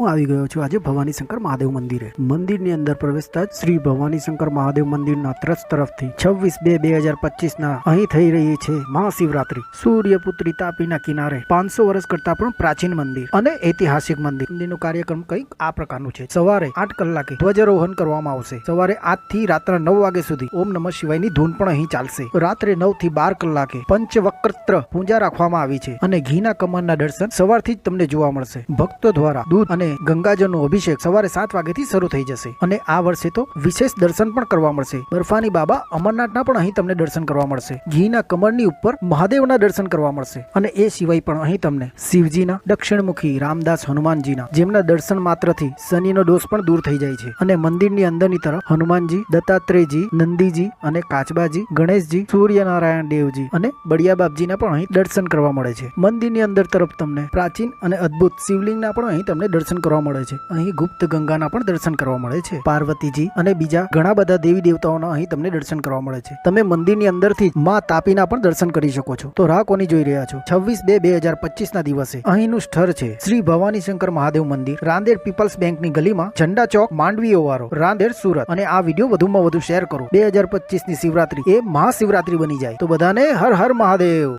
હું આવી ગયો છું આજે ભવાની શંકર મહાદેવ મંદિરે। મંદિરની અંદર પ્રવેશતા જ શ્રી ભવાની શંકર મહાદેવ મંદિરના ટ્રસ્ટ તરફથી 26/2/2025 ના અહીં થઈ રહી છે મહાશિવરાત્રી। સૂર્યપુત્રી તાપીના કિનારે 500 વર્ષ કરતા પણ પ્રાચીન મંદિર અને ઐતિહાસિક મંદિરનો કાર્યક્રમ કંઈક આ પ્રકારનું છે। સવારે 8 કલાકે ધ્વજારોહણ કરવામાં આવશે। સવારે 8 થી રાત્રે 9 વાગ્યા સુધી ઓમ નમઃ શિવાયની ધૂન પણ અહીં ચાલશે। રાત્રે 9 થી 12 કલાકે પંચવક્ત્ર પૂજા રાખવામાં આવી છે અને ઘીના કમળના દર્શન સવારથી જ તમને જોવા મળશે। ભક્તો દ્વારા દૂધ અને ગંગાજળનો અભિષેક સવારે 7 વાગ્યાથી શરૂ થઈ જશે અને આ વર્ષે તો વિશેષ દર્શન પણ કરવા મળશે। બર્ફાની બાબા અમરનાથના પણ અહીં તમને દર્શન કરવા મળશે। ઘીના કમળની ઉપર મહાદેવના દર્શન કરવા મળશે અને એ સિવાય પણ અહીં તમને શિવજીના દક્ષિણમુખી રામદાસ હનુમાનજીના જેમના દર્શન માત્રથી શનિનો દોષ પણ દૂર થઈ જાય છે અને મંદિરની અંદરની તરફ હનુમાનજી, દત્તાત્રેયજી, નંદીજી અને કાચબાજી, ગણેશજી, સૂર્યનારાયણ દેવજી અને બળિયા બાપજીના પણ અહીં દર્શન કરવા મળે છે। મંદિરની અંદર તરફ તમને પ્રાચીન અને અદ્ભુત શિવલિંગના પણ અહીં તમને દર્શન કરવા મળે છે। અહીં ગુપ્ત ગંગાના પણ દર્શન કરવા મળે છે। પાર્વતીજી અને બીજા ઘણા બધા દેવી દેવતાઓના અહીં તમને દર્શન કરવા મળે છે। તમે મંદિરની અંદરથી માં તાપીના પણ દર્શન કરી શકો છો। તો રાહ કોની જોઈ રહ્યા છો? 26/2/2025 ના દિવસે અહીંનું સ્થળ છે શ્રી ભવાની શંકર મહાદેવ મંદિર, રાંદેર પીપલ્સ બેંકની ગલીમાં, ઝંડા ચોક, માંડવીઓ વાળો, રાંદેર, સુરત। અને આ વિડીયો વધુમાં વધુ શેર કરો। 2025 ની શિવરાત્રી એ મહાશિવરાત્રી બની જાય। તો બધાને હર હર મહાદેવ।